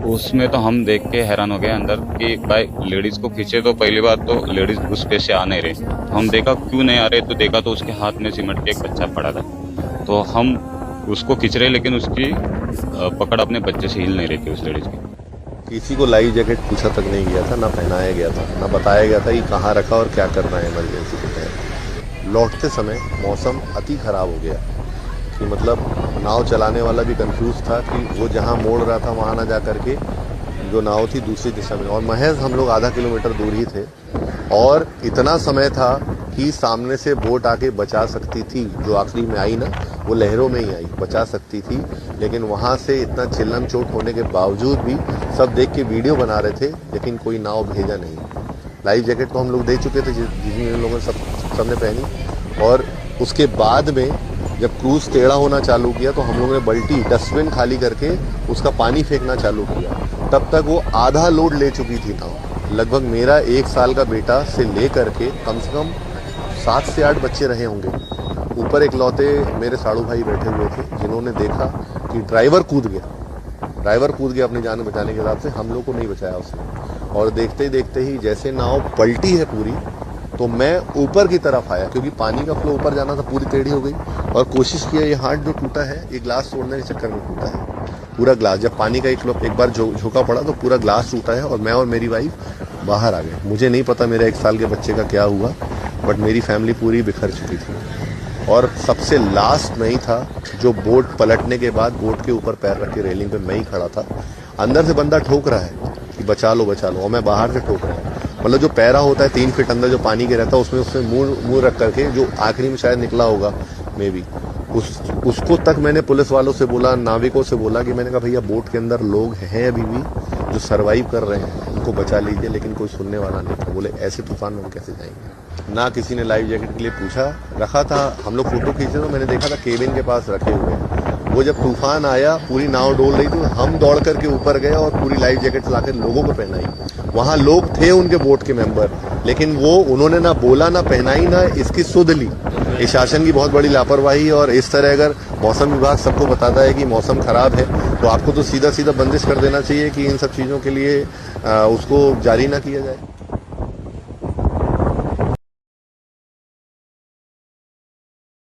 उसमें तो हम देख के हैरान हो गए अंदर कि भाई लेडीज को खींचे, तो पहली बात तो लेडीज उस पे से आ नहीं रही। तो हम देखा क्यों नहीं आ रहे, तो देखा तो उसके हाथ में सिमट के एक बच्चा पड़ा था। तो हम उसको खींच रहे, लेकिन उसकी पकड़ अपने बच्चे से हिल नहीं रही थी उस लेडीज की। किसी को लाइफ जैकेट पूछा तक नहीं गया था, ना पहनाया गया था, ना बताया गया था कि कहाँ रखा और क्या करना है इमरजेंसी के तहत। लौटते समय मौसम अति खराब हो गया कि मतलब नाव चलाने वाला भी कंफ्यूज था कि वो जहाँ मोड़ रहा था वहाँ ना जा करके जो नाव थी दूसरी दिशा में, और महज हम लोग आधा किलोमीटर दूर ही थे और इतना समय था कि सामने से बोट आके बचा सकती थी। जो आखिरी में आई ना, वो लहरों में ही आई, बचा सकती थी। लेकिन वहाँ से इतना चिल्लम चोट होने के बावजूद भी सब देख के वीडियो बना रहे थे, लेकिन कोई नाव भेजा नहीं। लाइफ जैकेट तो हम लोग दे चुके थे, जिन लोगों ने सबने पहनी। और उसके बाद में जब क्रूज टेढ़ा होना चालू किया तो हम लोगों ने बल्टी डस्टबिन खाली करके उसका पानी फेंकना चालू किया। तब तक वो आधा लोड ले चुकी थी नाव। लगभग मेरा 1 साल का बेटा से ले करके कम से कम 7 से 8 बच्चे रहे होंगे। ऊपर एक लौते मेरे साड़ू भाई बैठे हुए थे, जिन्होंने देखा कि ड्राइवर कूद गया अपनी जान बचाने के हिसाब से। हम लोग को नहीं बचाया उसने। और देखते ही जैसे नाव पलटी है पूरी, तो मैं ऊपर की तरफ आया क्योंकि पानी का फ्लो ऊपर जाना था, पूरी टेढ़ी हो गई। और कोशिश किया, ये हाथ जो टूटा है ये ग्लास तोड़ने के चक्कर में टूटा है, पूरा ग्लास। जब पानी का एक बार झोंका पड़ा तो पूरा ग्लास टूटा है और मैं और मेरी वाइफ बाहर आ गए। मुझे नहीं पता मेरे 1 साल के बच्चे का क्या हुआ, बट मेरी फैमिली पूरी बिखर चुकी थी। और सबसे लास्ट मैं ही था जो बोट पलटने के बाद बोट के ऊपर पैर रख के रेलिंग पे मैं ही खड़ा था। अंदर से बंदा ठोक रहा है कि बचा लो, और मैं बाहर से ठोक रहा हूँ। मतलब जो पैरा होता है 3 फीट अंदर जो पानी के रहता है, उसमें मुंह रख करके, जो आखिरी में शायद निकला होगा मे बी, उसको तक मैंने पुलिस वालों से बोला, नाविकों से बोला कि मैंने कहा भैया बोट के अंदर लोग हैं अभी भी जो सरवाइव कर रहे हैं, उनको बचा लीजिए। लेकिन कोई सुनने वाला नहीं था। बोले ऐसे तूफान में हम कैसे जाएंगे। ना किसी ने लाइफ जैकेट के लिए पूछा। रखा था, हम लोग फोटो खींचे तो मैंने देखा था केबिन के पास रखे हुए। वो जब तूफान आया, पूरी नाव डोल रही थी, हम दौड़ करके ऊपर गए और पूरी लाइफ जैकेट लाकर लोगों को पहनाई। वहाँ लोग थे उनके बोट के मेंबर, लेकिन उन्होंने ना बोला, ना पहनाई, ना इसकी सुध ली। ये शासन की बहुत बड़ी लापरवाही। और इस तरह अगर मौसम विभाग सबको बताता है कि मौसम खराब है, तो आपको तो सीधा बंदिश कर देना चाहिए कि इन सब चीज़ों के लिए उसको जारी ना किया जाए।